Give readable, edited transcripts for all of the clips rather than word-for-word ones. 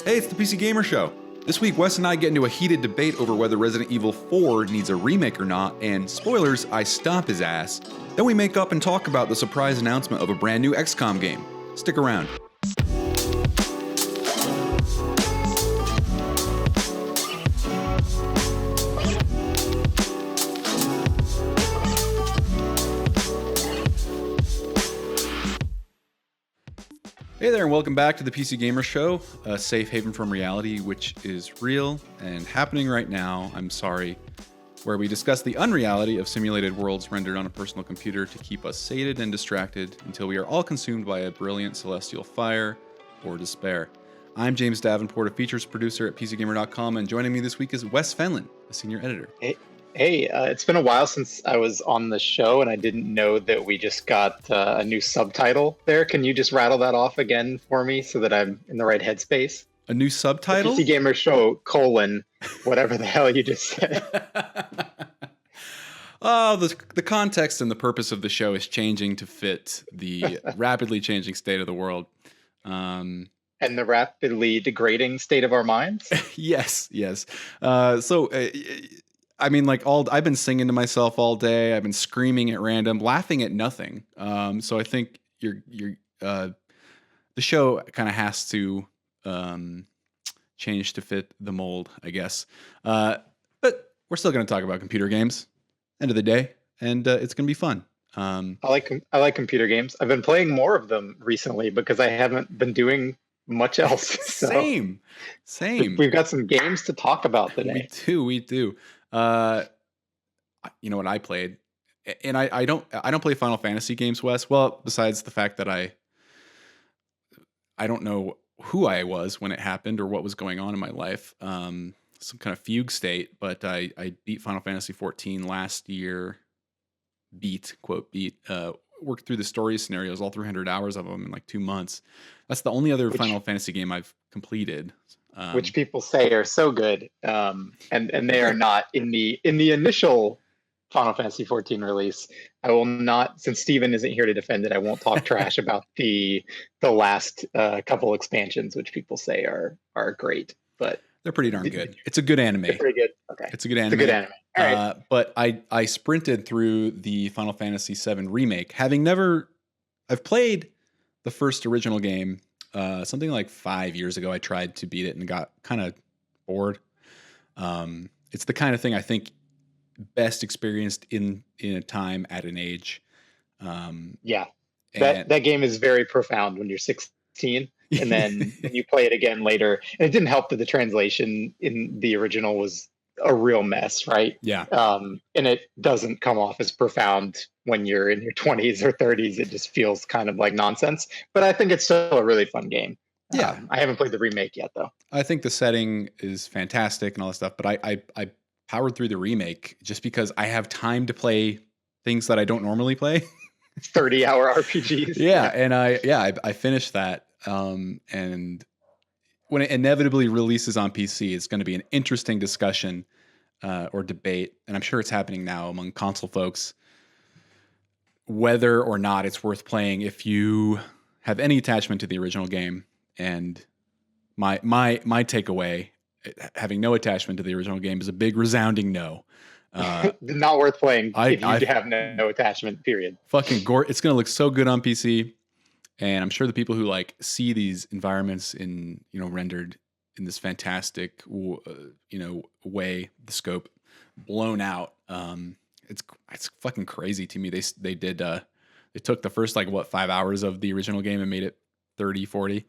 Hey, it's the PC Gamer Show. This week, Wes and I get into a heated debate over whether Resident Evil 4 needs a remake or not, and spoilers, I stomp his ass. Then we make up and talk about the surprise announcement of a brand new XCOM game. Stick around. Hey there, and welcome back to the PC Gamer Show, a safe haven from reality, which is real and happening right now, I'm sorry, where we discuss the unreality of simulated worlds rendered on a personal computer to keep us sated and distracted until we are all consumed by a brilliant celestial fire or despair. I'm James Davenport, a features producer at PCGamer.com, and joining me this week is Wes Fenlon, a senior editor. Hey, it's been a while since I was on the show, and I didn't know that we just got a new subtitle there. Can you just rattle that off again for me so that I'm in the right headspace? A new subtitle? The PC Gamer Show, whatever the hell you just said. Oh, the context and the purpose of the show is changing to fit the rapidly changing state of the world. And the rapidly degrading state of our minds? Yes. I mean, I've been singing to myself all day. I've been screaming at random, laughing at nothing. So I think the show kind of has to change to fit the mold, I guess. But we're still going to talk about computer games. End of the day, and it's going to be fun. I like computer games. I've been playing more of them recently because I haven't been doing much else. So Same. We've got some games to talk about today. We do. You know what I played, and I don't play Final Fantasy games, Wes. Well, besides the fact that I don't know who I was when it happened or what was going on in my life, some kind of fugue state. But I beat Final Fantasy 14 last year. Worked through the story scenarios, all 300 hours of them in like 2 months. That's the only other Final Fantasy game I've completed. Which people say are so good, and they are not in the initial Final Fantasy 14 release. I will not, since Steven isn't here to defend it, I won't talk trash about the last couple expansions, which people say are great, but they're pretty darn good. It's a good anime. They're pretty good. Okay, it's a good anime. All right. But I sprinted through the Final Fantasy 7 Remake, I've played the first original game. Something like 5 years ago, I tried to beat it and got kind of bored. It's the kind of thing I think best experienced in a time at an age. That game is very profound when you're 16, and then you play it again later. And it didn't help that the translation in the original was a real mess, right? Yeah. And it doesn't come off as profound when you're in your 20s or 30s. It just feels kind of like nonsense. But I think it's still a really fun game. Yeah. I haven't played the remake yet, though. I think the setting is fantastic and all that stuff. But I powered through the remake just because I have time to play things that I don't normally play. 30-hour RPGs. Yeah. And I finished that. And when it inevitably releases on PC, it's going to be an interesting discussion or debate, and I'm sure it's happening now among console folks, whether or not it's worth playing if you have any attachment to the original game. And my takeaway, having no attachment to the original game, is a big resounding no. Not worth playing if you have no attachment, period. Fucking gore. It's going to look so good on PC. And I'm sure the people who see these environments rendered in this fantastic, way, the scope blown out. It's fucking crazy to me. They took the first 5 hours of the original game and made it 30, 40.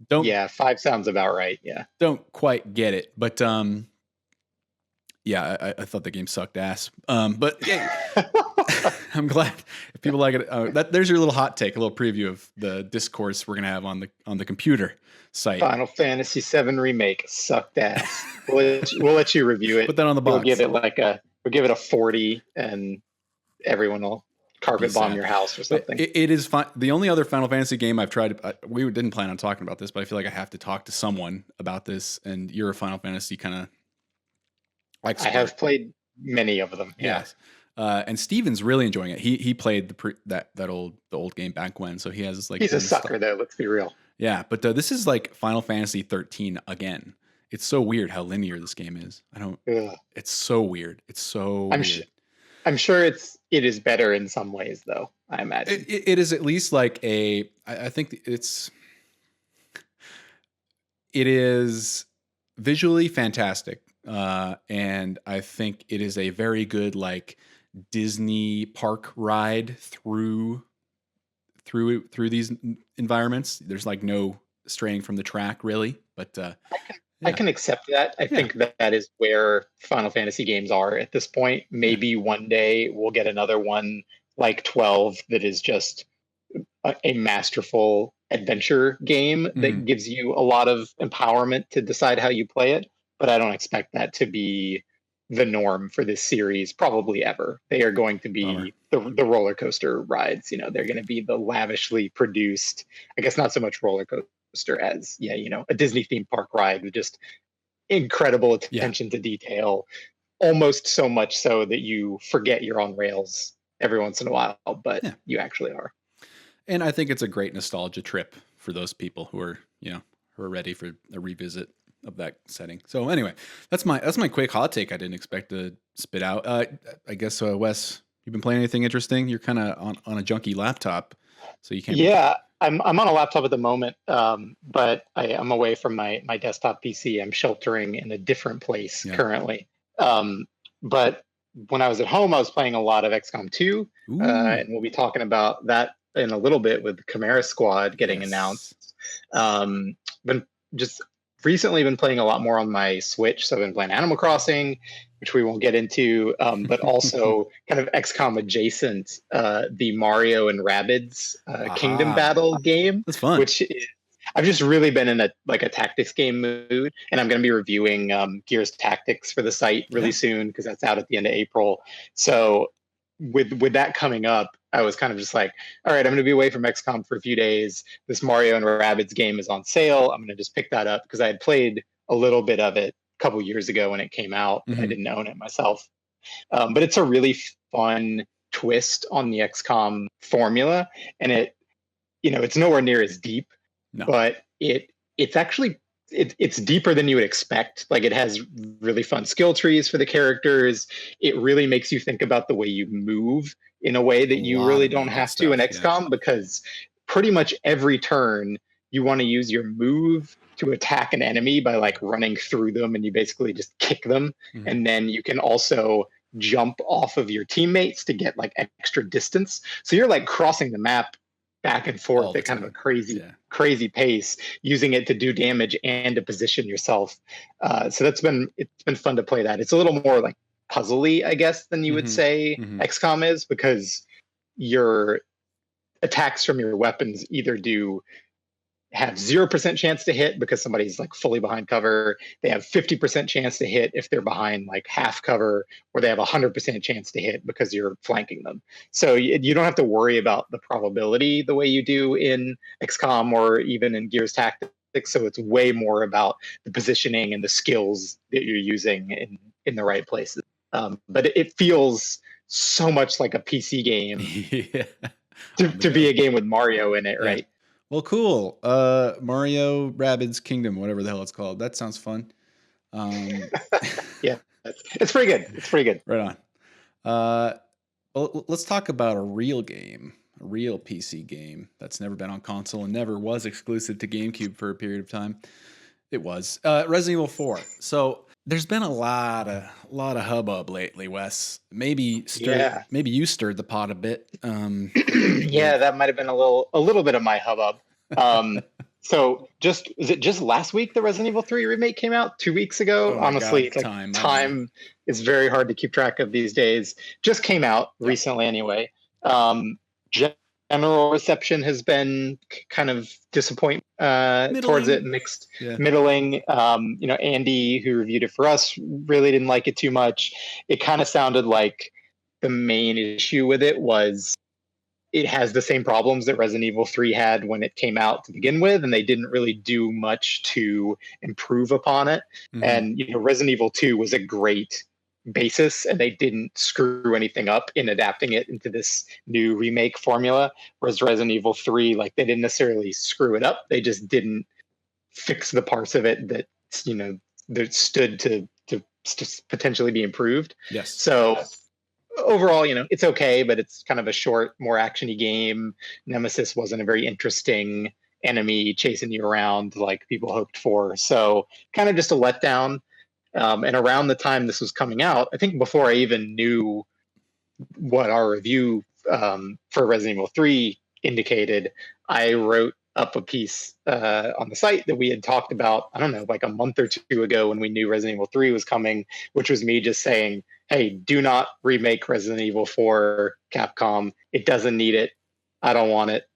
5 sounds about right. Yeah. Don't quite get it, but I thought the game sucked ass. But yeah. I'm glad if people like it. There's your little hot take, a little preview of the discourse we're gonna have on the computer site. Final Fantasy 7 Remake sucked ass. We'll let you review it. Put that on the box. We'll give it a 40, and everyone will carpet bomb your house or something. It is fun. The only other Final Fantasy game I've tried. We didn't plan on talking about this, but I feel like I have to talk to someone about this. And you're a Final Fantasy kind of expert. I have played many of them. Yes. And Steven's really enjoying it. He played the old game back when, so he has he's a sucker though. Let's be real. Yeah, but this is like Final Fantasy 13 again. It's so weird how linear this game is. I don't. Ugh. It's so weird. It's so I'm weird. I'm sure it is better in some ways, though. I imagine. It is at least like I think it is visually fantastic, and I think it is a very good like Disney park ride through these environments. There's like no straying from the track really, but I yeah. can accept that. I think that is where Final Fantasy games are at this point. Maybe one day we'll get another one like 12 that is just a masterful adventure game that gives you a lot of empowerment to decide how you play it. But I don't expect that to be the norm for this series, probably ever. They are going to be the roller coaster rides. You know, they're going to be the lavishly produced, I guess not so much roller coaster as, a Disney theme park ride with just incredible attention to detail, almost so much so that you forget you're on rails every once in a while, but you actually are. And I think it's a great nostalgia trip for those people who are, who are ready for a revisit of that setting. So anyway, that's my quick hot take. I didn't expect to spit out. I guess Wes, you've been playing anything interesting? You're kind of on a junky laptop, so you can't. Yeah, I'm on a laptop at the moment, but I'm away from my desktop PC. I'm sheltering in a different place currently. But when I was at home, I was playing a lot of XCOM 2, and we'll be talking about that in a little bit with Chimera Squad getting announced. Been just recently been playing a lot more on my Switch, so I've been playing Animal Crossing, which we won't get into, but also kind of XCOM adjacent, the Mario and Rabbids Kingdom Battle game. That's fun. Which is, I've just really been in a tactics game mood, and I'm going to be reviewing Gears Tactics for the site really soon because that's out at the end of April. So with that coming up, I was kind of just like, all right, I'm going to be away from XCOM for a few days. This Mario and Rabbids game is on sale. I'm going to just pick that up because I had played a little bit of it a couple years ago when it came out. I didn't own it myself. But it's a really fun twist on the XCOM formula. And it's nowhere near as deep, but it's actually it's deeper than you would expect. Like, it has really fun skill trees for the characters. It really makes you think about the way you move in a way that you really don't have to in XCOM, because pretty much every turn you want to use your move to attack an enemy by like running through them, and you basically just kick them. And then you can also jump off of your teammates to get like extra distance. So you're like crossing the map back and forth at kind of a crazy pace, using it to do damage and to position yourself. So it's been fun to play that. It's a little more like puzzly, I guess, than you would say XCOM is, because your attacks from your weapons either have 0% chance to hit because somebody's like fully behind cover. They have 50% chance to hit if they're behind like half cover, or they have 100% chance to hit because you're flanking them. So you don't have to worry about the probability the way you do in XCOM or even in Gears Tactics. So it's way more about the positioning and the skills that you're using in the right places. But it feels so much like a PC game to be a game with Mario in it, right? Well, cool. Mario Rabbids Kingdom, whatever the hell it's called. That sounds fun. Yeah, it's pretty good. It's pretty good. Right on. Well, let's talk about a real game, a real PC game that's never been on console and never was exclusive to GameCube for a period of time. It was Resident Evil 4. So there's been a lot of hubbub lately, Wes. Maybe you stirred the pot a bit. Yeah, that might have been a little bit of my hubbub. So is it just last week the Resident Evil 3 remake came out? 2 weeks ago? Honestly, it's like time is very hard to keep track of these days. Just came out recently anyway. General reception has been kind of disappointing towards it, mixed, middling. Andy, who reviewed it for us, really didn't like it too much. It kind of sounded like the main issue with it was it has the same problems that Resident Evil 3 had when it came out to begin with, and they didn't really do much to improve upon it. And Resident Evil 2 was a great basis, and they didn't screw anything up in adapting it into this new remake formula. Whereas Resident Evil 3, like they didn't necessarily screw it up, they just didn't fix the parts of it that that stood to potentially be improved. Yes. So overall, it's okay, but it's kind of a short, more actiony game. Nemesis wasn't a very interesting enemy chasing you around like people hoped for. So kind of just a letdown. And around the time this was coming out, I think before I even knew what our review for Resident Evil 3 indicated, I wrote up a piece on the site that we had talked about, I don't know, like a month or two ago when we knew Resident Evil 3 was coming, which was me just saying, hey, do not remake Resident Evil 4, Capcom. It doesn't need it. I don't want it.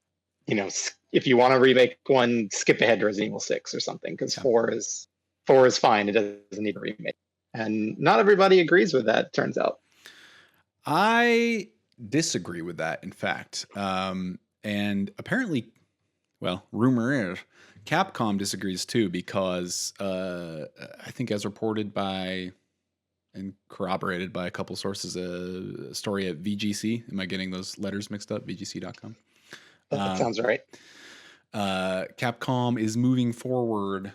If you want to remake one, skip ahead to Resident Evil 6 or something, because 4 is fine. It doesn't need a remake. And not everybody agrees with that, turns out. I disagree with that, in fact. And apparently, well, rumor is Capcom disagrees too, because I think, as reported by and corroborated by a couple sources, a story at VGC. Am I getting those letters mixed up? VGC.com. That sounds right. Capcom is moving forward,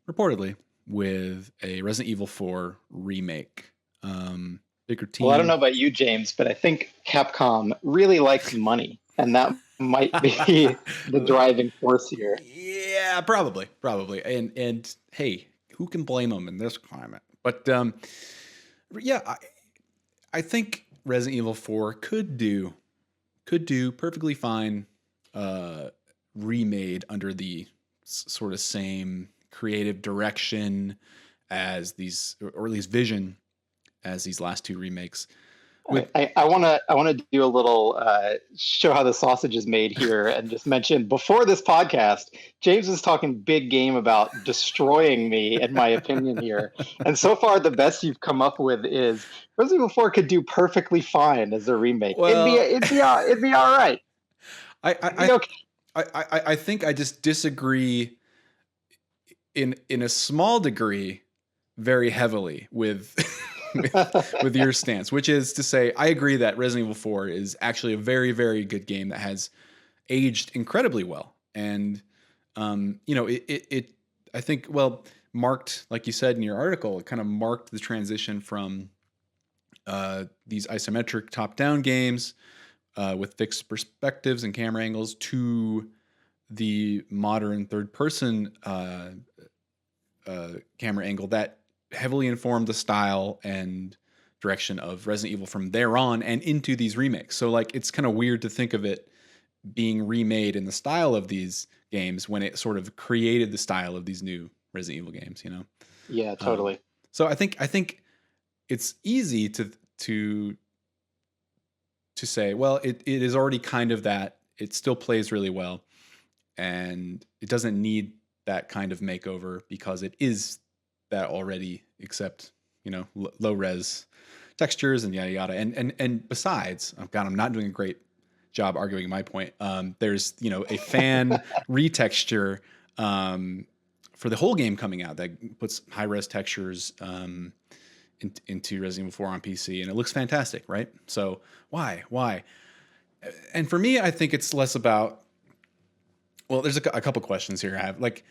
reportedly, with a Resident Evil 4 remake. Bigger team. Well, I don't know about you, James, but I think Capcom really likes money, and that might be the driving force here. Yeah, probably. And hey, who can blame them in this climate? But yeah, I think Resident Evil 4 could do perfectly fine remade under the sort of same creative direction as these, or at least vision, as these last two remakes. I want to do a little show how the sausage is made here, and just mention, before this podcast, James was talking big game about destroying me and my opinion here, and so far the best you've come up with is Resident Evil 4 could do perfectly fine as a remake. Well, it'd be all right. I think I just disagree in a small degree, very heavily with. with your stance, which is to say, I agree that Resident Evil 4 is actually a very, very good game that has aged incredibly well. And, it I think, well, marked, like you said in your article, it kind of marked the transition from these isometric top-down games with fixed perspectives and camera angles to the modern third-person camera angle that heavily informed the style and direction of Resident Evil from there on and into these remakes. So like, it's kind of weird to think of it being remade in the style of these games when it sort of created the style of these new Resident Evil games, Yeah, totally. So I think it's easy to say, well, it is already kind of that. It still plays really well, and it doesn't need that kind of makeover because it is that already, except low res textures and yada yada. And besides, oh God, I'm not doing a great job arguing my point. There's a fan retexture for the whole game coming out that puts high res textures into Resident Evil 4 on PC, and it looks fantastic, right? So why? And for me, I think it's less about. Well, there's a couple questions here. I have like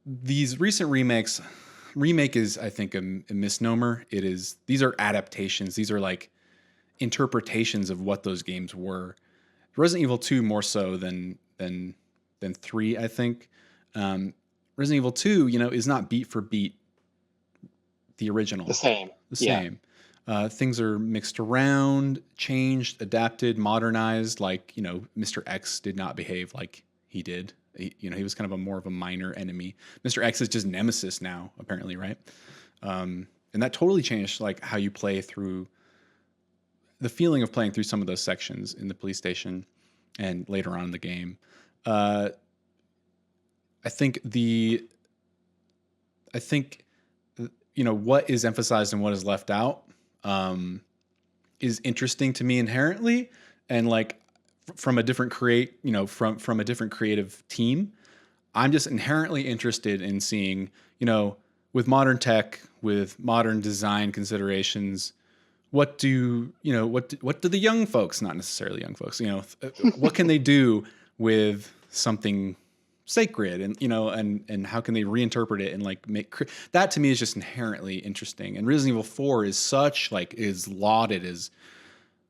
these recent remakes. Remake is, I think, a misnomer. These are adaptations. These are like interpretations of what those games were. Resident Evil 2 more so than 3, I think. Resident Evil 2, is not beat for beat the original. The same. Things are mixed around, changed, adapted, modernized. Like, Mr. X did not behave like he did. He was kind of more of a minor enemy. Mr. X is just Nemesis now, apparently, right? And that totally changed like how you play through the feeling of playing through some of those sections in the police station and later on in the game. I think what is emphasized and what is left out is interesting to me inherently, and like from a different from a different creative team. I'm just inherently interested in seeing, with modern tech, with modern design considerations, what do the young folks, not necessarily young folks, what can they do with something sacred, and and how can they reinterpret it and like make that? To me is just inherently interesting. And Resident Evil 4 is lauded as,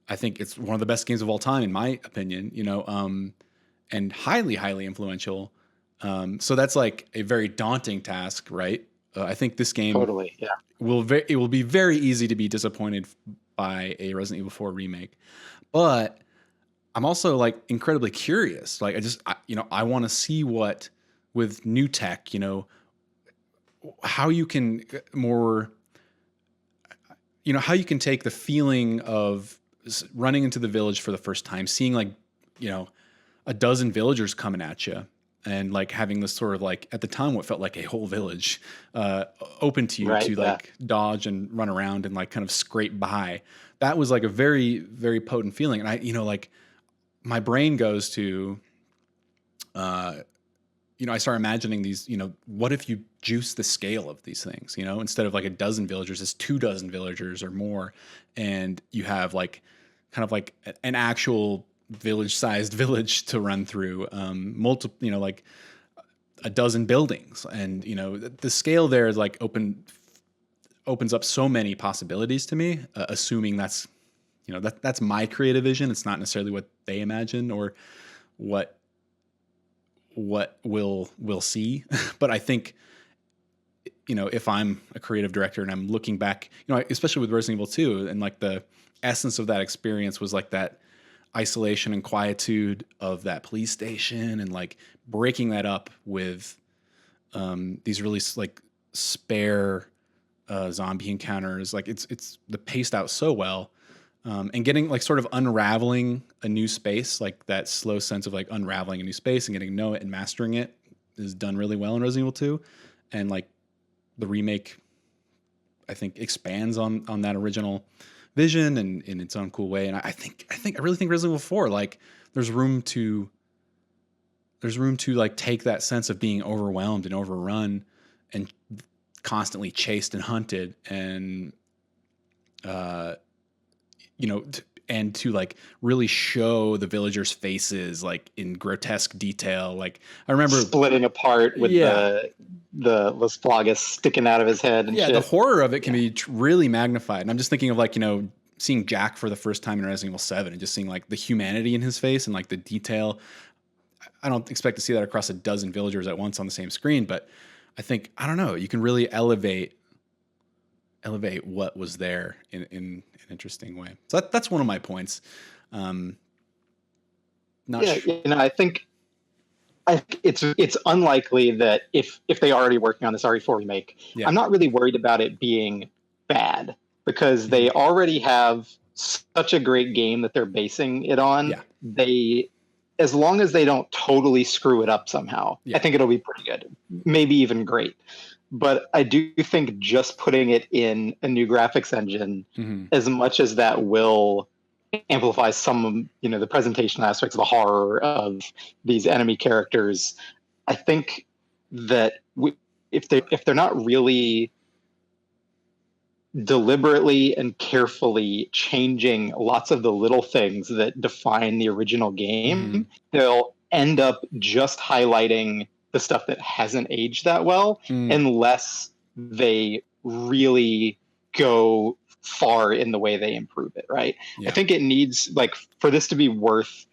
I think it's one of the best games of all time in my opinion, and highly influential. So that's like a very daunting task, right? I think this game Totally, yeah. it will be very easy to be disappointed by a Resident Evil 4 remake, but I'm also like incredibly curious. Like I want to see what, with new tech, how you can how you can take the feeling of running into the village for the first time, seeing like, a dozen villagers coming at you, and like having this sort of like, at the time, what felt like a whole village open to you, right, like dodge and run around and like kind of scrape by. That was like a very, very potent feeling. And I, like my brain goes to, I start imagining these, what if you juice the scale of these things, instead of like a dozen villagers, it's 24 villagers or more. And you have like kind of like an actual village-sized village to run through, multiple, like a dozen buildings. And, the scale there is like opens up so many possibilities to me, assuming that's, that's my creative vision. It's not necessarily what they imagine or what we'll see. But I think, if I'm a creative director and I'm looking back, especially with Resident Evil 2, and like the essence of that experience was like that isolation and quietude of that police station, and like breaking that up with these really like spare zombie encounters. Like it's the paced out so well, and getting like sort of unraveling a new space, like that slow sense of like unraveling a new space and getting to know it and mastering it is done really well in Resident Evil 2. And like the remake, I think, expands on that original vision and in its own cool way. And I really think Resident Evil 4, like there's room to like take that sense of being overwhelmed and overrun and constantly chased and hunted, and and to like really show the villagers' faces like in grotesque detail. Like I remember splitting apart with the Las Plagas sticking out of his head and shit. The horror of it can be really magnified. And I'm just thinking of like, seeing Jack for the first time in Resident Evil 7 and just seeing like the humanity in his face and like the detail. I don't expect to see that across a dozen villagers at once on the same screen, but I think, I don't know, you can really elevate what was there in an interesting way. So that's one of my points. Not sure. I think it's unlikely that if they're already working on this RE4 remake, I'm not really worried about it being bad, because they already have such a great game that they're basing it on. They, as long as they don't totally screw it up somehow, I think it'll be pretty good, maybe even great. But I do think just putting it in a new graphics engine, as much as that will amplify some, the presentation aspects of the horror of these enemy characters, I think that if they're not really deliberately and carefully changing lots of the little things that define the original game, they'll end up just highlighting the stuff that hasn't aged that well, unless they really go far in the way they improve it, right? I think it needs, like, for this to be worth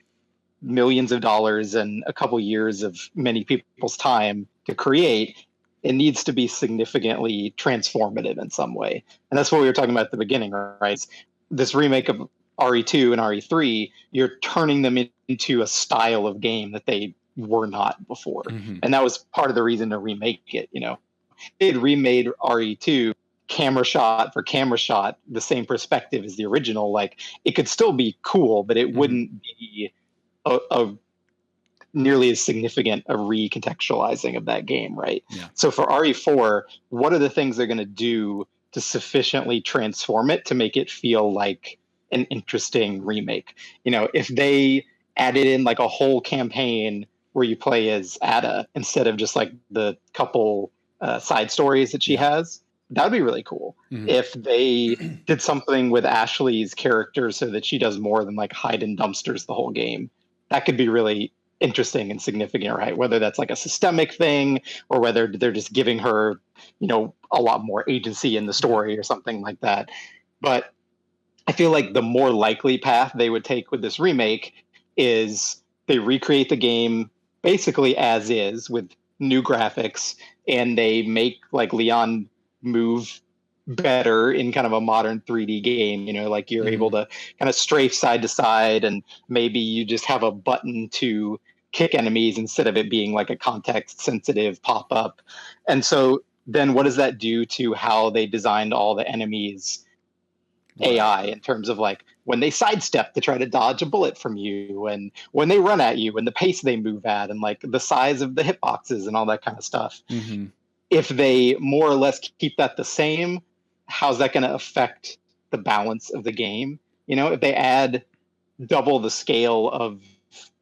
millions of dollars and a couple years of many people's time to create, it needs to be significantly transformative in some way. And that's what we were talking about at the beginning, right? This remake of RE2 and RE3, you're turning them into a style of game that they were not before. And that was part of the reason to remake it. They had remade RE2 camera shot for camera shot, the same perspective as the original. Like, it could still be cool, but it wouldn't be a nearly as significant a recontextualizing of that game, right? So for RE4, what are the things they're going to do to sufficiently transform it to make it feel like an interesting remake? If they added in like a whole campaign where you play as Ada instead of just like the couple side stories that she has. That would be really cool if they did something with Ashley's character so that she does more than like hide in dumpsters the whole game. That could be really interesting and significant, right? Whether that's like a systemic thing or whether they're just giving her, a lot more agency in the story or something like that. But I feel like the more likely path they would take with this remake is they recreate the game basically as is with new graphics, and they make like Leon move better in kind of a modern 3D game, like you're able to kind of strafe side to side, and maybe you just have a button to kick enemies instead of it being like a context sensitive pop up. And so then what does that do to how they designed all the enemies AI in terms of like when they sidestep to try to dodge a bullet from you, and when they run at you, and the pace they move at, and like the size of the hitboxes and all that kind of stuff. If they more or less keep that the same, how's that going to affect the balance of the game? If they add double the scale of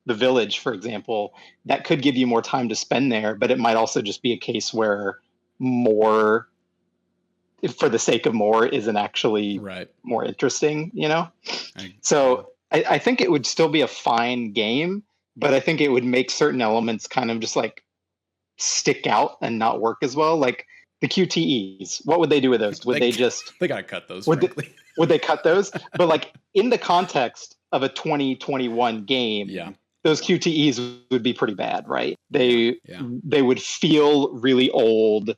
the village, for example, that could give you more time to spend there, but it might also just be a case where more for the sake of more isn't actually more interesting, So I think it would still be a fine game, but I think it would make certain elements kind of just like stick out and not work as well. Like the QTEs, what would they do with those? Would they gotta cut those, would they cut those? But like in the context of a 2021 game, those QTEs would be pretty bad, right? They would feel really old.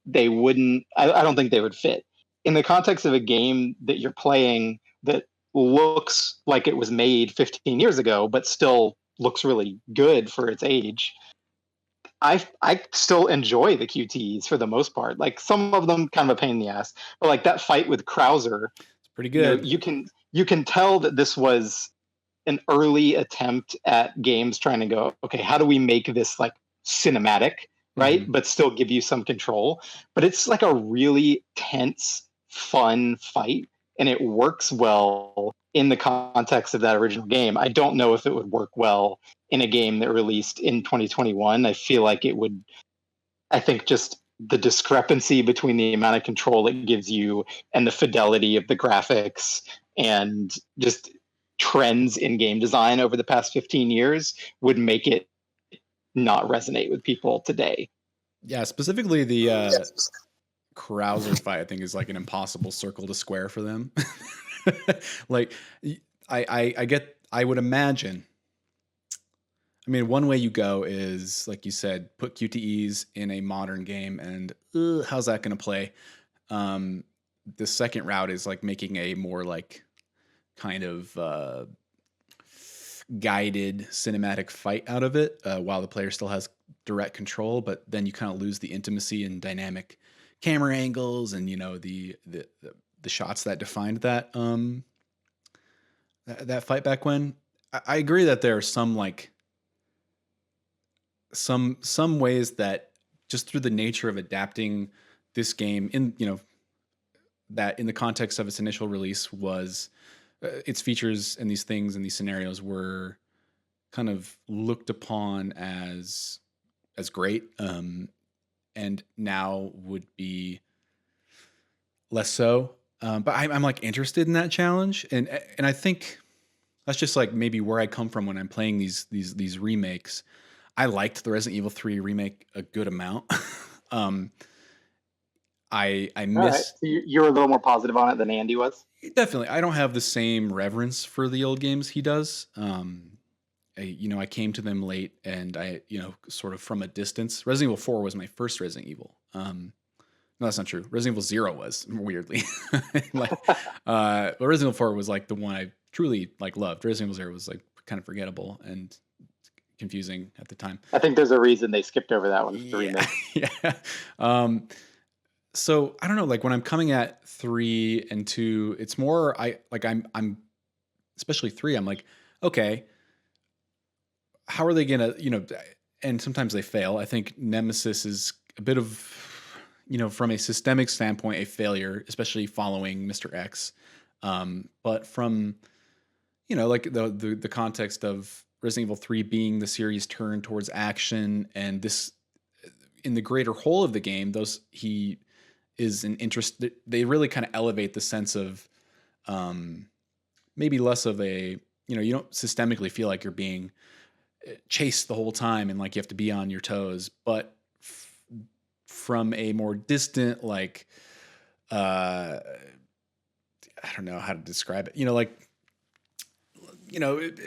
They wouldn't, I don't think they would fit in the context of a game that you're playing that looks like it was made 15 years ago, but still looks really good for its age. I still enjoy the QTs for the most part. Like some of them kind of a pain in the ass, but like that fight with Krauser, it's pretty good. You can tell that this was an early attempt at games trying to go, okay, how do we make this like cinematic, right? But still give you some control. But it's like a really tense, fun fight, and it works well in the context of that original game. I don't know if it would work well in a game that released in 2021. I feel like it would. I think just the discrepancy between the amount of control it gives you and the fidelity of the graphics and just trends in game design over the past 15 years would make it not resonate with people today. Yeah, specifically the Krauser fight, I think, is like an impossible circle to square for them. Like, I would imagine. I mean, one way you go is, like you said, put QTEs in a modern game, and how's that going to play? The second route is like making a more like kind of guided cinematic fight out of it, while the player still has direct control, but then you kind of lose the intimacy and dynamic camera angles and the shots that defined that that fight back when. I agree that there are some like some ways that just through the nature of adapting this game in that in the context of its initial release was its features and these things and these scenarios were kind of looked upon as great, and now would be less so. But I'm like interested in that challenge, and I think that's just like maybe where I come from when I'm playing these remakes. I liked the Resident Evil 3 remake a good amount. I miss. Right. So you're a little more positive on it than Andy was. Definitely, I don't have the same reverence for the old games he does. I came to them late, and I sort of from a distance. Resident Evil 4 was my first Resident Evil. No, that's not true. Resident Evil 0 was, weirdly. But Resident Evil 4 was like the one I truly like loved. Resident Evil 0 was like kind of forgettable and confusing at the time. I think there's a reason they skipped over that one. Yeah. So I don't know, like when I'm coming at 3 and 2, it's more I'm especially 3, I'm like, okay, how are they gonna, and sometimes they fail. I think Nemesis is a bit of, from a systemic standpoint, a failure, especially following Mr. X. But from, like the context of Resident Evil 3 being the series turn towards action, and this, in the greater whole of the game, he is an interest. They really kind of elevate the sense of maybe less of a, you don't systemically feel like you're being chased the whole time and like you have to be on your toes, but from a more distant, like I don't know how to describe it,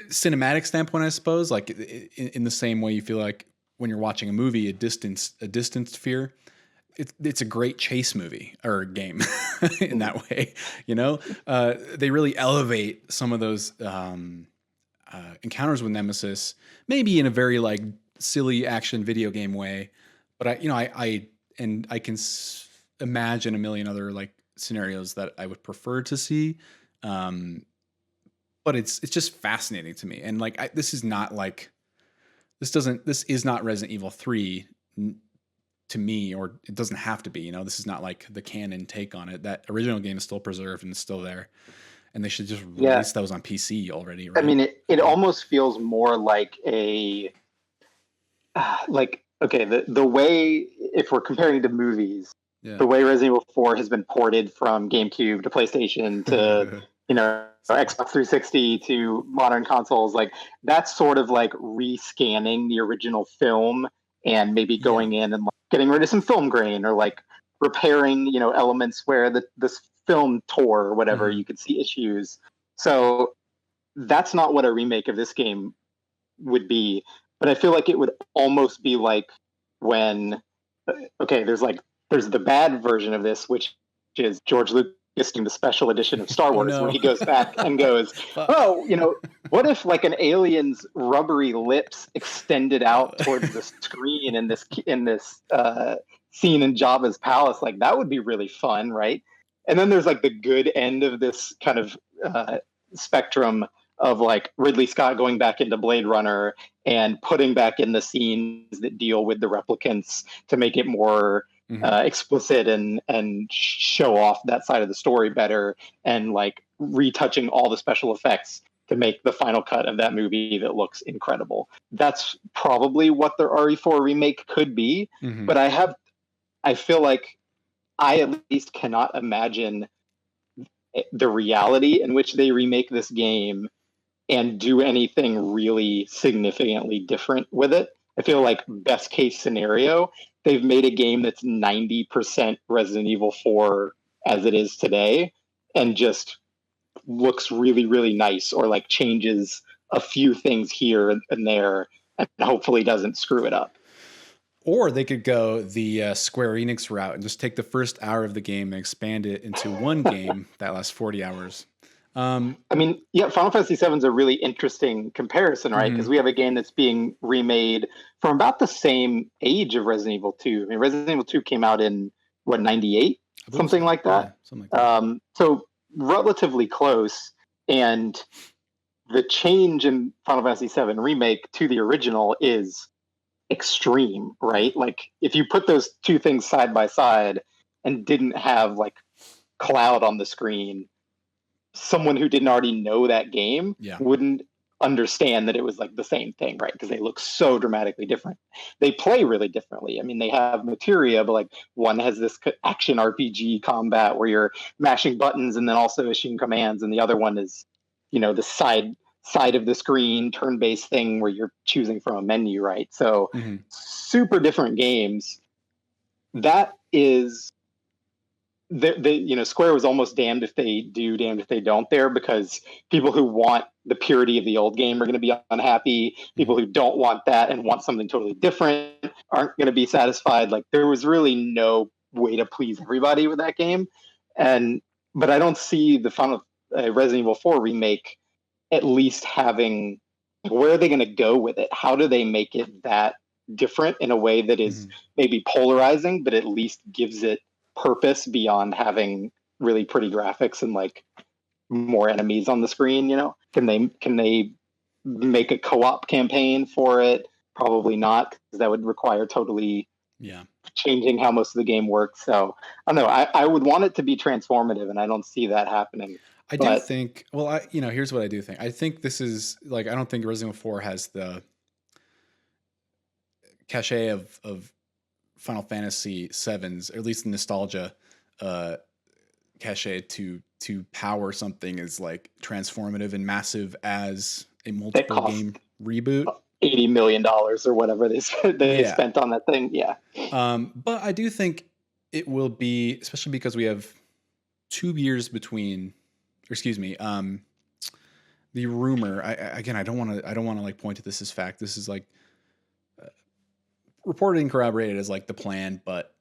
cinematic standpoint, I suppose, like in the same way you feel like when you're watching a movie, a distanced fear. It's a great chase movie or game in that way. They really elevate some of those encounters with Nemesis, maybe in a very like silly action video game way. But I can imagine a million other like scenarios that I would prefer to see. But it's just fascinating to me. And like, this is not Resident Evil 3 to me, or it doesn't have to be, this is not like the canon take on it. That original game is still preserved and it's still there. And they should just release those on PC already, right? I mean, it almost feels more like the way, if we're comparing to movies, the way Resident Evil 4 has been ported from GameCube to PlayStation to, Xbox 360 to modern consoles, like that's sort of like rescanning the original film and maybe going in and like getting rid of some film grain or like repairing, elements where this film tore or whatever, you could see issues. So that's not what a remake of this game would be. But I feel like it would almost be like when, there's the bad version of this, which is George Lucas doing the special edition of Star Wars, where he goes back and goes, what if like an alien's rubbery lips extended out towards the screen in this scene in Jabba's palace? Like that would be really fun, right? And then there's like the good end of this kind of spectrum of like Ridley Scott going back into Blade Runner and putting back in the scenes that deal with the replicants to make it more explicit and show off that side of the story better, and like retouching all the special effects to make the final cut of that movie that looks incredible. That's probably what the RE4 remake could be. But I feel like I at least cannot imagine the reality in which they remake this game and do anything really significantly different with it. I feel like best case scenario, they've made a game that's 90% Resident Evil 4 as it is today and just looks really, really nice, or like changes a few things here and there and hopefully doesn't screw it up. Or they could go the Square Enix route and just take the first hour of the game and expand it into one game that lasts 40 hours. I mean, Final Fantasy VII is a really interesting comparison, right? Because we have a game that's being remade from about the same age of Resident Evil 2. I mean, Resident Evil 2 came out in, 98? Something like that. Yeah, something like that. So relatively close. And the change in Final Fantasy VII Remake to the original is extreme, right? Like, if you put those two things side by side and didn't have, like, Cloud on the screen, someone who didn't already know that game wouldn't understand that it was like the same thing, right? Because they look so dramatically different. They play really differently. I mean, they have materia, but like one has this action RPG combat where you're mashing buttons and then also issuing commands, and the other one is, the side of the screen turn-based thing where you're choosing from a menu, right? So super different games. That is, Square was almost damned if they do, damned if they don't there, because people who want the purity of the old game are going to be unhappy. People who don't want that and want something totally different aren't going to be satisfied. Like, there was really no way to please everybody with that game. But I don't see the final Resident Evil 4 remake at least having, where are they going to go with it? How do they make it that different in a way that is maybe polarizing, but at least gives it purpose beyond having really pretty graphics and like more enemies on the screen? Can they make a co-op campaign for it? Probably not, because that would require totally changing how most of the game works. So I don't know. I would want it to be transformative, and I don't see that happening. I do think, here's what I do think. I think this is like, I don't think Resident Evil 4 has the cachet of Final Fantasy VII's, or at least the nostalgia cachet to power something as like transformative and massive as a multiple game reboot. $80 million or whatever they spent on that thing. Yeah. But I do think it will be, especially because we have 2 years between, or excuse me, the rumor. I don't want to like point to this as fact. This is like reported and corroborated as like the plan, but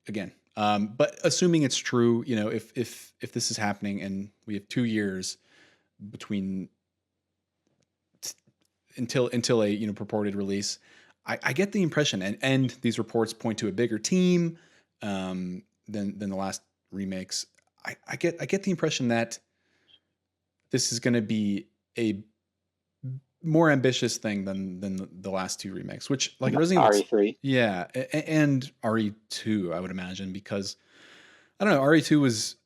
again, but assuming it's true, you know, if this is happening and we have 2 years between until a, you know, purported release, I get the impression, and these reports point to a bigger team than the last remakes. I get the impression that this is going to be a more ambitious thing than the last 2 remakes, which like Resident Evil RE3, yeah, and RE2, I would imagine, because I don't know, RE2 was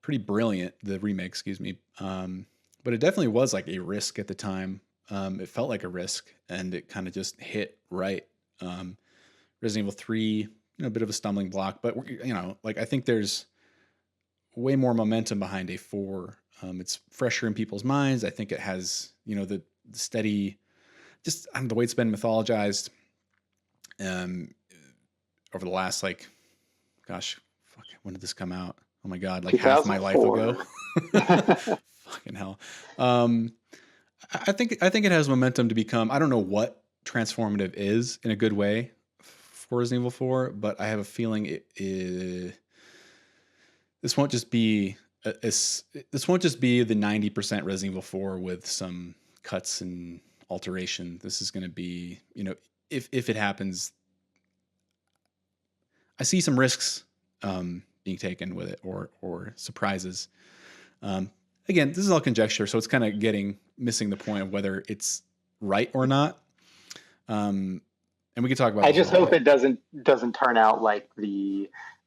pretty brilliant, the remake, excuse me, but it definitely was like a risk at the time. It felt like a risk, and it kind of just hit right. Resident Evil 3, you know, a bit of a stumbling block, but you know, like I think there's way more momentum behind a 4. It's fresher in people's minds. I think it has, you know, the steady, just I don't know, the way it's been mythologized over the last, like, gosh, fuck, when did this come out? Oh my God, like half my life ago. Fucking hell. I think it has momentum to become, I don't know what transformative is in a good way for Resident Evil 4, but I have a feeling this won't just be the 90% Resident Evil 4 with some cuts and alteration. This is going to be, you know, if it happens, I see some risks being taken with it, or surprises. Again, this is all conjecture, so it's kind of missing the point of whether it's right or not. And we can talk about. I just hope it doesn't turn out like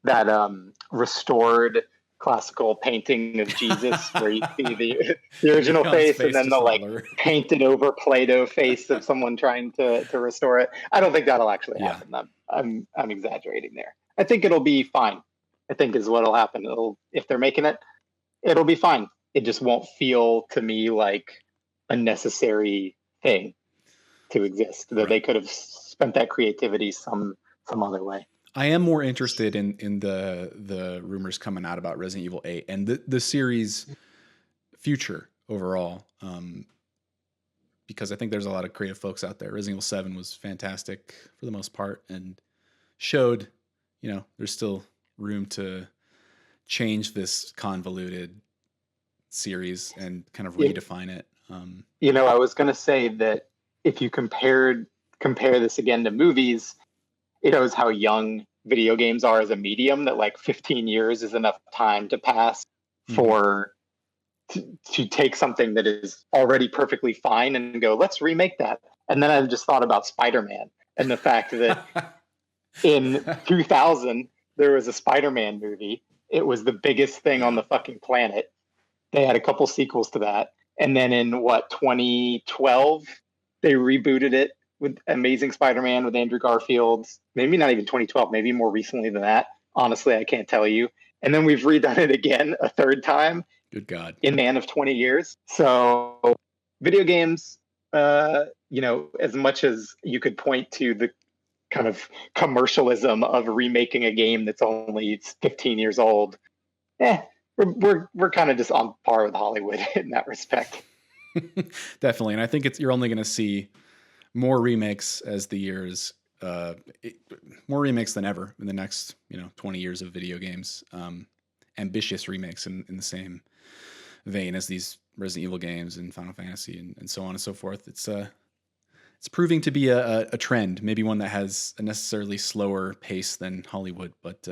that restored classical painting of Jesus, where you see the original face and then the like painted over Play-Doh face of someone trying to restore it. I don't think that'll actually happen. I'm exaggerating there. I think it'll be fine. I think is what'll happen. If they're making it, it'll be fine. It just won't feel to me like a necessary thing to exist. That they could have spent that creativity some other way. I am more interested in the rumors coming out about Resident Evil 8 and the series' future overall, because I think there's a lot of creative folks out there. Resident Evil 7 was fantastic for the most part and showed, you know, there's still room to change this convoluted series and kind of redefine it. You know, I was going to say that if you compare this again to movies, it shows how young video games are as a medium, that like 15 years is enough time to pass for to take something that is already perfectly fine and go, let's remake that. And then I just thought about Spider-Man and the fact that in 2000 there was a Spider-Man movie. It was the biggest thing on the fucking planet. They had a couple sequels to that. And then in 2012, they rebooted it with Amazing Spider-Man with Andrew Garfield. Maybe not even 2012, maybe more recently than that. Honestly, I can't tell you. And then we've redone it again a third time. Good God. In the span of 20 years. So video games, you know, as much as you could point to the kind of commercialism of remaking a game that's only 15 years old, we're kind of just on par with Hollywood in that respect. Definitely. And I think you're only going to see more remakes as the years, more remakes than ever in the next, 20 years of video games. Ambitious remakes in the same vein as these Resident Evil games and Final Fantasy and so on and so forth. It's proving to be a trend, maybe one that has a necessarily slower pace than Hollywood. But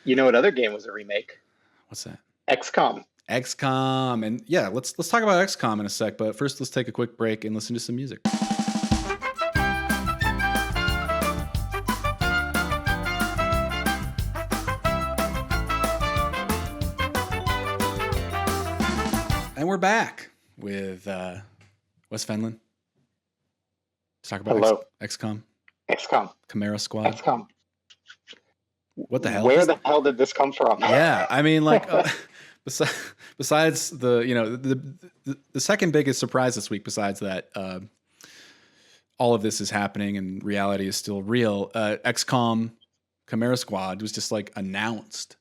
you know what other game was a remake? What's that? XCOM. XCOM. And yeah, let's talk about XCOM in a sec. But first, let's take a quick break and listen to some music. And we're back with Wes Fenlon. Let's talk about XCOM. XCOM. Chimera Squad. XCOM. What the hell? Where the hell did this come from? Yeah, I mean, like, besides the second biggest surprise this week, besides that, all of this is happening and reality is still real. XCOM Chimera Squad was just like announced,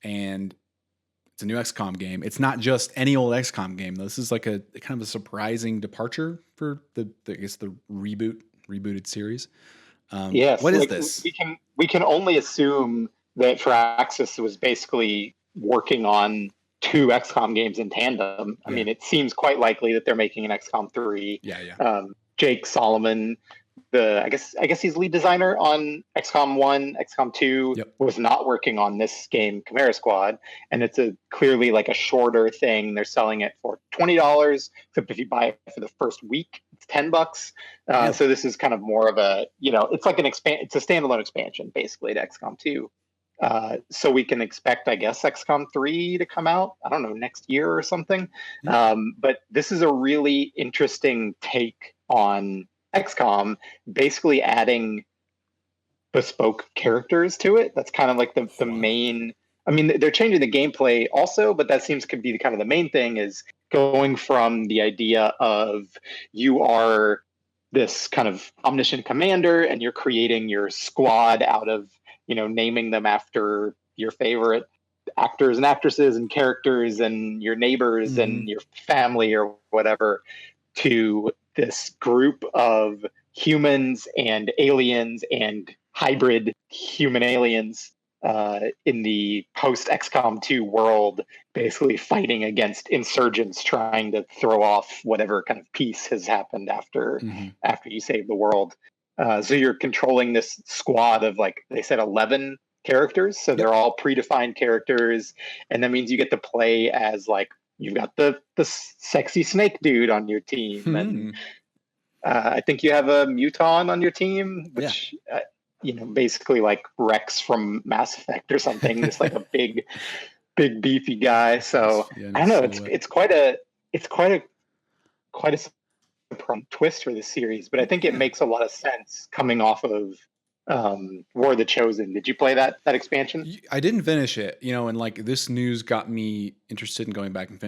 and it's a new XCOM game. It's not just any old XCOM game. This is like a kind of a surprising departure for the rebooted series. Yes. What is this? We can only assume that Firaxis was basically working on 2 XCOM games in tandem. I mean, it seems quite likely that they're making an XCOM 3. Yeah. Jake Solomon, I guess he's lead designer on XCOM 1, XCOM 2, was not working on this game, Chimera Squad, and it's clearly like a shorter thing. They're selling it for $20, except if you buy it for the first week, it's $10. So this is kind of more of a, it's like it's a standalone expansion basically to XCOM 2. So we can expect, I guess, XCOM 3 to come out, I don't know, next year or something. But this is a really interesting take on XCOM, basically adding bespoke characters to it. That's kind of like the main. I mean, they're changing the gameplay also, but that seems to be kind of the main thing, is going from the idea of you are this kind of omniscient commander and you're creating your squad out of, naming them after your favorite actors and actresses and characters and your neighbors and your family or whatever, to this group of humans and aliens and hybrid human aliens in the post XCOM 2 world, basically fighting against insurgents trying to throw off whatever kind of peace has happened after you save the world. So you're controlling this squad of, like they said, 11 characters. So they're all predefined characters, and that means you get to play as, like, you've got the sexy snake dude on your team, and I think you have a Muton on your team, which basically like Rex from Mass Effect or something. Just like a big beefy guy. So I don't know. It's quite a twist for this series, but I think it makes a lot of sense coming off of War of the Chosen. Did you play that expansion? I didn't finish it, and like this news got me interested in going back and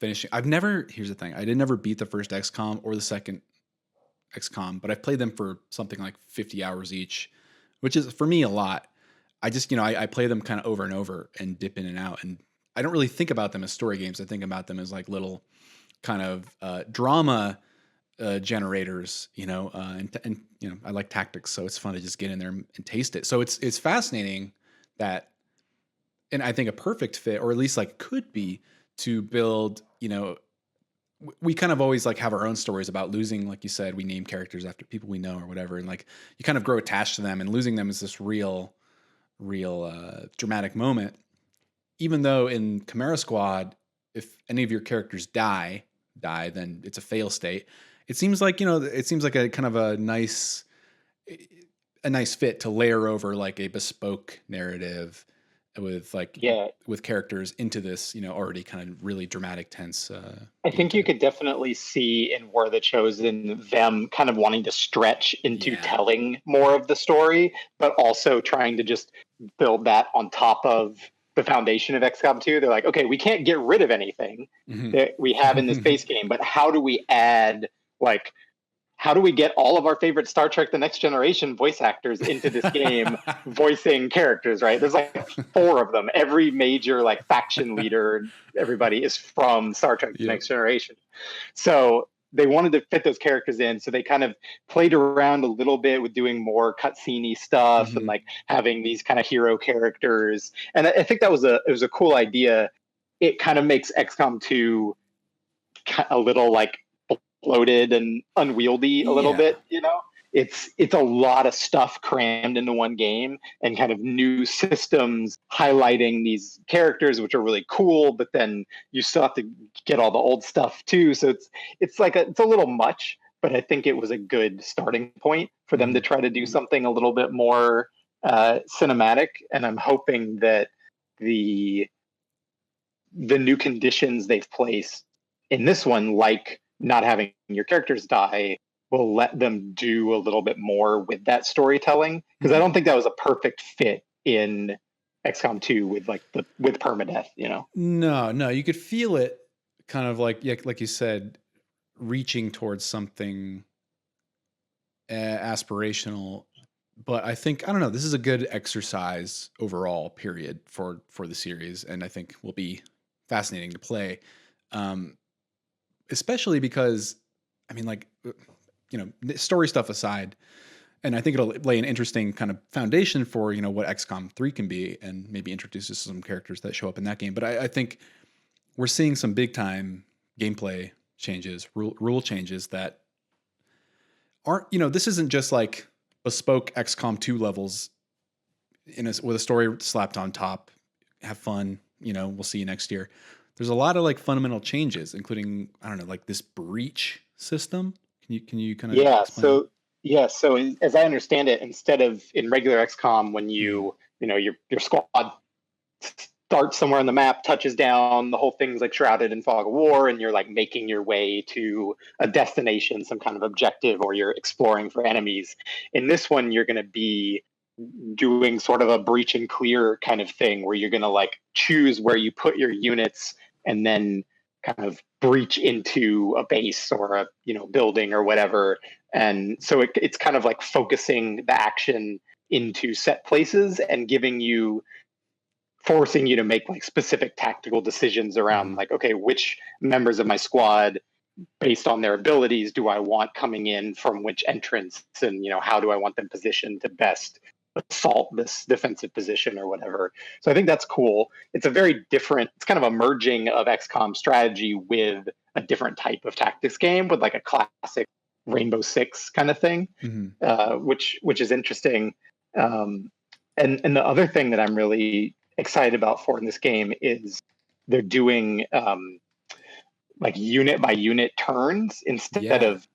finishing. Here's the thing. I didn't ever beat the first XCOM or the second XCOM, but I've played them for something like 50 hours each, which is for me a lot. I just, I play them kind of over and over and dip in and out. And I don't really think about them as story games. I think about them as like little kind of drama generators, and I like tactics. So it's fun to just get in there and taste it. So it's fascinating that, and I think a perfect fit, or at least like could be, to build, we kind of always like have our own stories about losing. Like you said, we name characters after people we know or whatever. And like, you kind of grow attached to them, and losing them is this real dramatic moment. Even though in Chimera Squad, if any of your characters die, then it's a fail state. It seems like, a kind of a nice fit to layer over like a bespoke narrative with characters into this, already kind of really dramatic, tense. I think you could definitely see in War of the Chosen them kind of wanting to stretch into telling more of the story, but also trying to just build that on top of the foundation of XCOM 2. They're like, okay, we can't get rid of anything that we have in this base game, but how do we add, like, how do we get all of our favorite Star Trek The Next Generation voice actors into this game voicing characters, right? There's like 4 of them. Every major like faction leader, everybody is from Star Trek The Next Generation. So they wanted to fit those characters in. So they kind of played around a little bit with doing more cutscene-y stuff and like having these kind of hero characters. And I think it was a cool idea. It kind of makes XCOM 2 a little like bloated and unwieldy a little bit, it's a lot of stuff crammed into one game, and kind of new systems highlighting these characters, which are really cool, but then you still have to get all the old stuff too. So it's a little much, but I think it was a good starting point for them to try to do something a little bit more cinematic. And I'm hoping that the new conditions they've placed in this one, like not having your characters die, will let them do a little bit more with that storytelling, because I don't think that was a perfect fit in XCOM 2 with with permadeath, you know. No, you could feel it kind of like, yeah, like you said, reaching towards something aspirational. But I think, I don't know, this is a good exercise overall period for the series, and I think will be fascinating to play. Especially because, I mean, like, you know, story stuff aside, and I think it'll lay an interesting kind of foundation for, you know, what XCOM 3 can be, and maybe introduces some characters that show up in that game. But I think we're seeing some big time gameplay changes, rule changes that aren't, you know, this isn't just like bespoke XCOM 2 levels with a story slapped on top. Have fun, you know, we'll see you next year. There's a lot of like fundamental changes, including, I don't know, like this breach system. Can you kind of explain? So as I understand it, instead of in regular XCOM, when you know your squad starts somewhere on the map, touches down, the whole thing's like shrouded in fog of war, and you're like making your way to a destination, some kind of objective, or you're exploring for enemies. In this one, you're going to be doing sort of a breach and clear kind of thing, where you're going to like choose where you put your units and then kind of breach into a base or a, you know, building or whatever. And so it's kind of like focusing the action into set places and forcing you to make like specific tactical decisions around like, okay, which members of my squad, based on their abilities, do I want coming in from which entrance, and, you know, how do I want them positioned to best assault this defensive position or whatever. So I think that's cool. It's it's kind of a merging of XCOM strategy with a different type of tactics game, with like a classic Rainbow Six kind of thing, which is interesting. And the other thing that I'm really excited about for in this game is they're doing like unit by unit turns instead of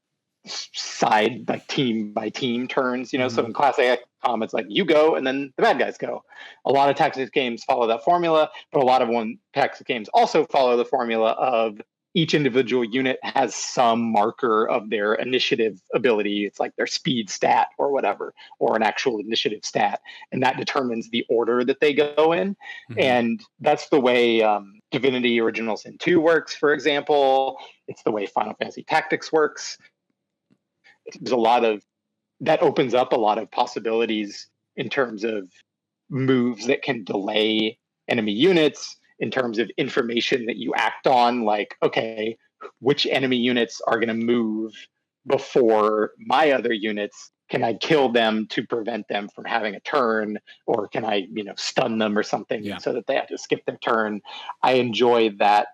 side, like team by team turns, you know. So in classic XCOM, it's like you go and then the bad guys go. A lot of tactics games follow that formula, but a lot of tactics games also follow the formula of each individual unit has some marker of their initiative ability. It's like their speed stat or whatever, or an actual initiative stat, and that determines the order that they go in. And that's the way Divinity Original Sin 2 works, for example. It's the way Final Fantasy Tactics works. There's a lot of that opens up a lot of possibilities in terms of moves that can delay enemy units, in terms of information that you act on, like, okay, which enemy units are going to move before my other units? Can I kill them to prevent them from having a turn, or can I, you know, stun them or something so that they have to skip their turn? I enjoy that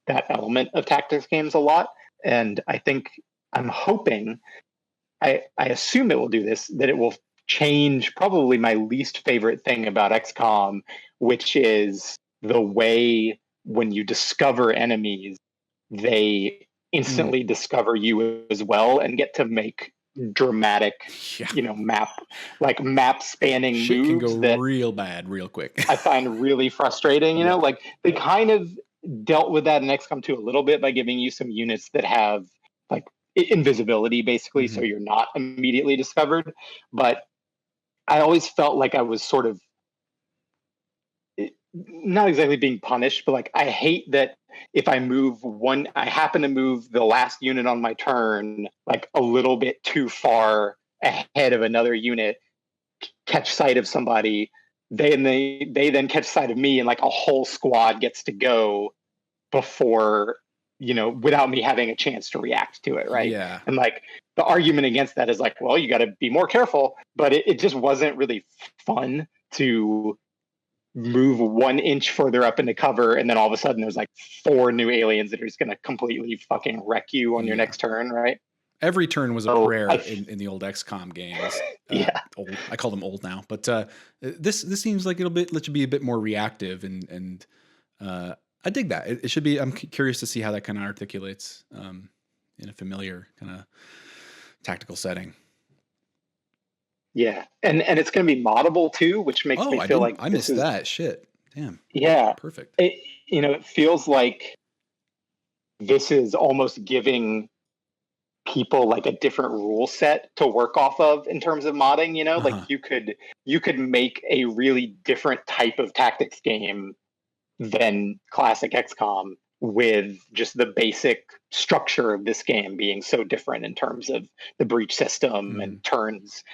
element of tactics games a lot, and I'm hoping, I assume it will do this, that it will change probably my least favorite thing about XCOM, which is the way when you discover enemies, they instantly discover you as well and get to make dramatic, you know, map spanning moves. Shit can go real bad real quick. I find really frustrating, you know, like they kind of dealt with that in XCOM 2 a little bit by giving you some units that have like invisibility, basically, so you're not immediately discovered. But I always felt like I was sort of not exactly being punished, but like I hate that if I happen to move the last unit on my turn like a little bit too far ahead of another unit, catch sight of somebody, they then catch sight of me, and like a whole squad gets to go before, you know, without me having a chance to react to it, right? Yeah. And like the argument against that is like, well, you got to be more careful, but it just wasn't really fun to move 1 inch further up into cover, and then all of a sudden there's like 4 new aliens that are just going to completely fucking wreck you on your next turn, right? Every turn was a prayer in the old XCOM games. Old, I call them old now, but this seems like it'll let you be a bit more reactive, and I dig that. It should be. I'm curious to see how that kind of articulates in a familiar kind of tactical setting. Yeah, and it's going to be moddable too, which makes me feel like I missed that. Shit, damn. Yeah, perfect. It feels like this is almost giving people like a different rule set to work off of in terms of modding. Like you could make a really different type of tactics game than classic XCOM, with just the basic structure of this game being so different in terms of the breach system and turns,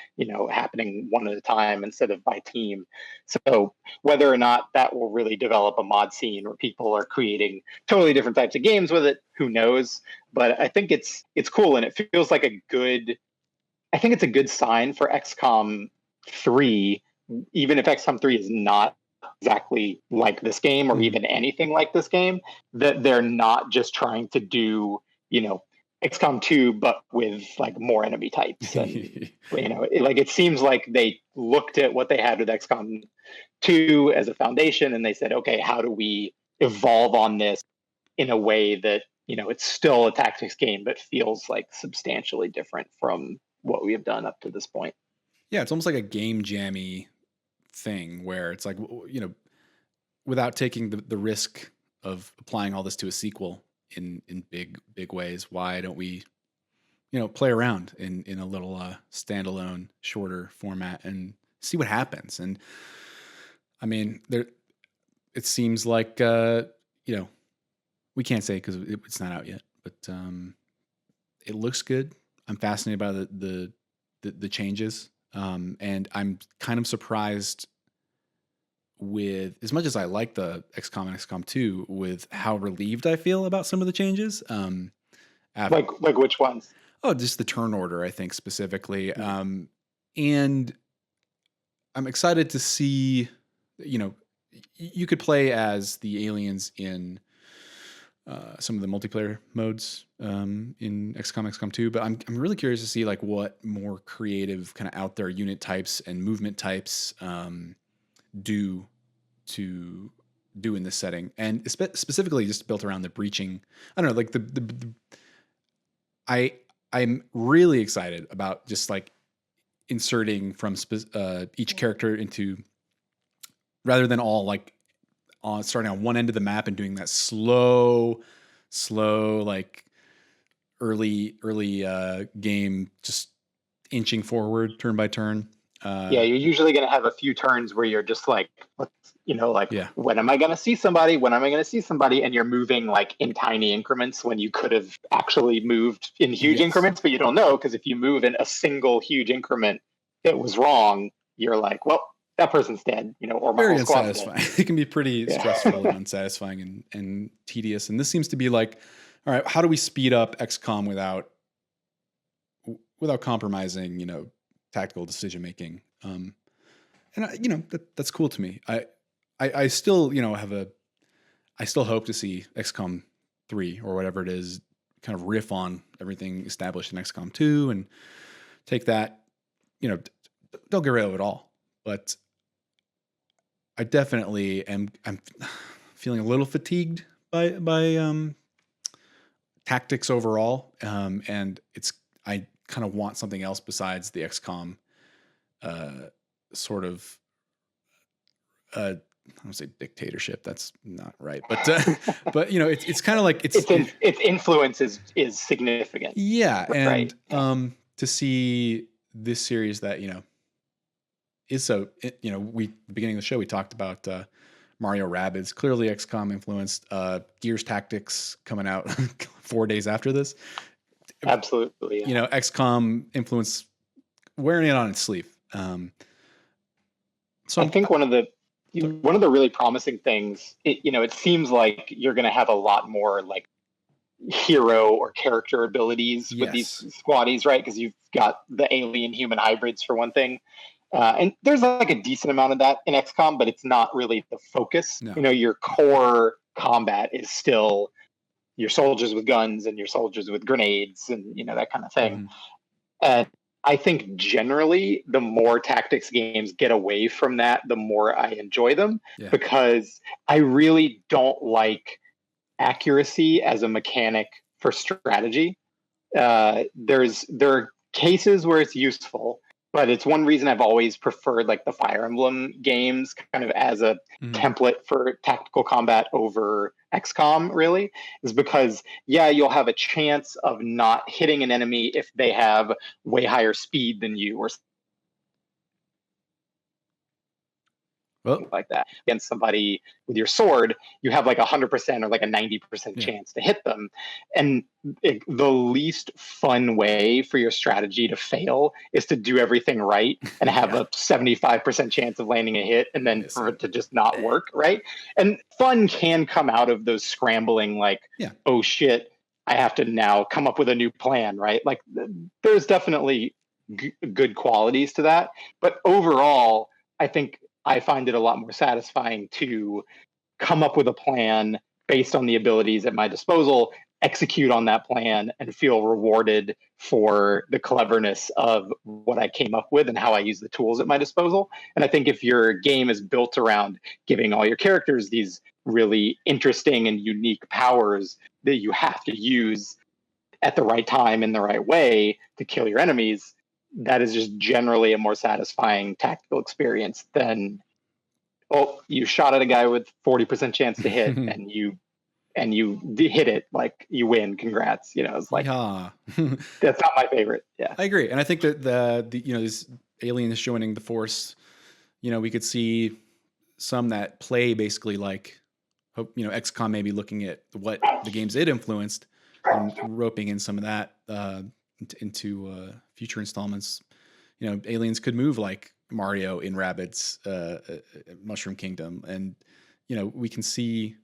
happening one at a time instead of by team. So whether or not that will really develop a mod scene where people are creating totally different types of games with it, who knows? But I think it's cool, and it feels like a good sign for XCOM 3, even if XCOM 3 is not exactly like this game or even anything like this game, that they're not just trying to do, XCOM 2 but with like more enemy types. And it seems like they looked at what they had with XCOM 2 as a foundation, and they said, okay, how do we evolve on this in a way that it's still a tactics game but feels like substantially different from what we have done up to this point. Yeah, it's almost like a game jammy thing where it's like, without taking the risk of applying all this to a sequel in big ways, why don't we play around in a little standalone shorter format and see what happens? And I mean, it seems like we can't say because it's not out yet, but it looks good. I'm fascinated by the changes. And I'm kind of surprised with, as much as I like the XCOM and XCOM 2, with how relieved I feel about some of the changes. Like which ones? Oh, just the turn order, I think specifically. And I'm excited to see, you could play as the aliens in some of the multiplayer modes in XCOM 2, but I'm really curious to see like what more creative kind of out there unit types and movement types do in this setting, and specifically just built around the breaching. I don't know, like I'm really excited about just like inserting from each character into, rather than all like starting on one end of the map and doing that slow, like early game, just inching forward turn by turn. You're usually going to have a few turns where you're just like, when am I going to see somebody? When am I going to see somebody? And you're moving like in tiny increments when you could have actually moved in huge increments, but you don't know, because if you move in a single huge increment that was wrong, you're like, well, that person's dead, or my very whole squad's unsatisfying. dead. It can be pretty stressful and unsatisfying and tedious. And this seems to be like, all right, how do we speed up XCOM without compromising, tactical decision making? And that's cool to me. I still, I still hope to see XCOM 3 or whatever it is kind of riff on everything established in XCOM 2 and take that, don't get rid of it all. But I definitely I'm feeling a little fatigued by tactics overall, and I kind of want something else besides the XCOM sort of I don't say dictatorship. That's not right, but it's kind of like its influence is significant. Yeah, right? And to see this series that is so, the beginning of the show, we talked about Mario Rabbids, clearly XCOM influenced, Gears Tactics coming out 4 days after this. Absolutely. Yeah. XCOM influence wearing it on its sleeve. So I think one of the really promising things, it seems like you're going to have a lot more like hero or character abilities with these squaddies, right? Because you've got the alien human hybrids for one thing. And there's like a decent amount of that in XCOM, but it's not really the focus. No. Your core combat is still your soldiers with guns and your soldiers with grenades and, that kind of thing. And I think generally the more tactics games get away from that, the more I enjoy them, because I really don't like accuracy as a mechanic for strategy. There are cases where it's useful, but it's one reason I've always preferred like the Fire Emblem games kind of as a template for tactical combat over XCOM, really, is because, yeah, you'll have a chance of not hitting an enemy if they have way higher speed than you or something like that. Against somebody with your sword, you have like 100% or like a 90% chance to hit them. And the least fun way for your strategy to fail is to do everything right and have a 75% chance of landing a hit and then for it to just not work, right? And fun can come out of those scrambling, like, oh shit, I have to now come up with a new plan, right? Like there's definitely good qualities to that. But overall, I think I find it a lot more satisfying to come up with a plan based on the abilities at my disposal, execute on that plan, and feel rewarded for the cleverness of what I came up with and how I use the tools at my disposal. And I think if your game is built around giving all your characters these really interesting and unique powers that you have to use at the right time in the right way to kill your enemies, that is just generally a more satisfying tactical experience than, oh, you shot at a guy with 40% chance to hit and you hit it, like you win, congrats. It's like that's not my favorite. I agree. And I think that the this Alien is joining the force, we could see some that play basically like XCOM maybe looking at what the games it influenced and roping in some of that into future installments. Aliens could move like Mario in Rabbids Mushroom Kingdom, and we can see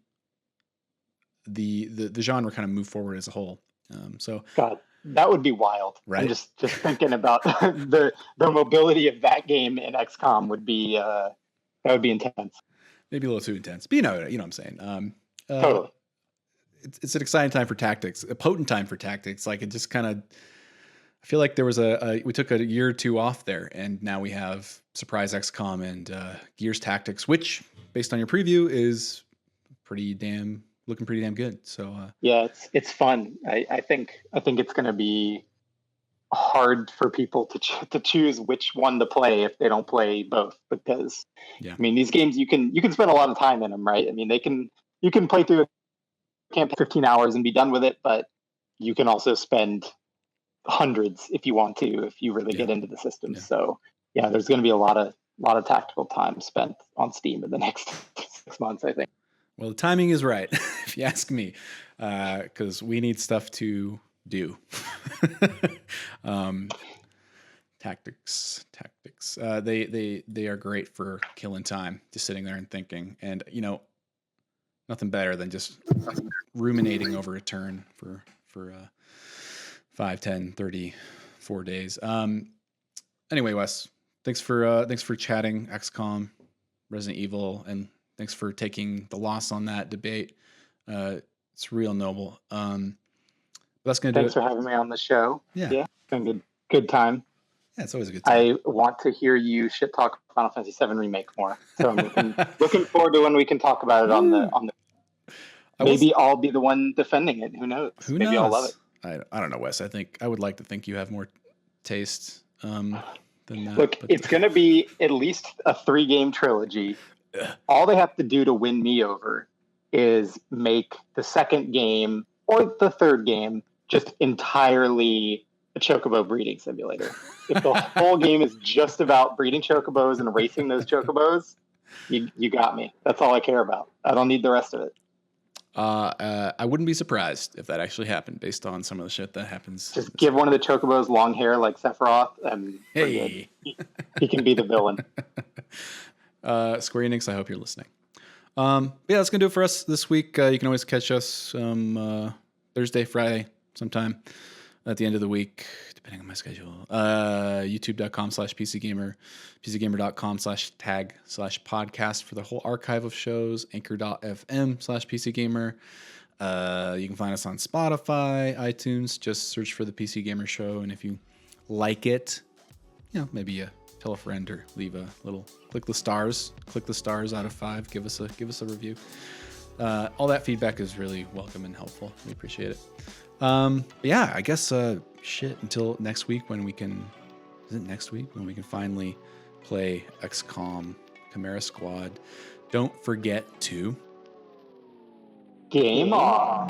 the genre kind of move forward as a whole. So God, that would be wild. Right? I'm just thinking about the mobility of that game in XCOM would be that would be intense. Maybe a little too intense, but you know what I'm saying. Totally. It's an exciting time for tactics, a potent time for tactics. Like it just kind of, I feel like there was we took a year or two off there, and now we have Surprise XCOM and Gears Tactics, which, based on your preview, is looking pretty damn good. So yeah, it's fun. I think it's going to be hard for people to choose which one to play if they don't play both, because I mean, these games you can spend a lot of time in them, right? I mean, you can play through a campaign 15 hours and be done with it, but you can also spend hundreds if you want to, if you really get into the system. So yeah, there's going to be a lot of tactical time spent on Steam in the next 6 months, I think. Well, the timing is right, if you ask me, because we need stuff to do. Tactics. They are great for killing time, just sitting there and thinking, and nothing better than just ruminating over a turn for 5, 10, 30, 4 days. Anyway, Wes, thanks for chatting XCOM, Resident Evil, and thanks for taking the loss on that debate. It's real noble. That's gonna do it. Thanks for having me on the show. Yeah, it's been a good time. Yeah, it's always a good time. I want to hear you shit talk Final Fantasy 7 Remake more. So I'm looking forward to when we can talk about it on the. Maybe I'll be the one defending it. Who knows? Maybe I'll love it. I don't know, Wes. I would like to think you have more taste than that. Look, it's going to be at least a 3-game trilogy. All they have to do to win me over is make the second game or the third game just entirely a chocobo breeding simulator. If the whole game is just about breeding chocobos and racing those chocobos, you got me. That's all I care about. I don't need the rest of it. I wouldn't be surprised if that actually happened based on some of the shit that happens. Just give one of the chocobos long hair like Sephiroth, and he can be the villain. Square Enix, I hope you're listening. Yeah, that's gonna do it for us this week. You can always catch us Thursday, Friday, sometime at the end of the week, depending on my schedule. YouTube.com/PCGamer, PCGamer.com/tag/podcast for the whole archive of shows, Anchor.fm/PCGamer. You can find us on Spotify, iTunes. Just search for the PC Gamer Show, and if you like it, maybe tell a friend or leave a little. Click the stars out of 5. Give us a review. All that feedback is really welcome and helpful. We appreciate it. Yeah, I guess until next week when we can is it next week when we can finally play XCOM Chimera Squad. Don't forget to game on.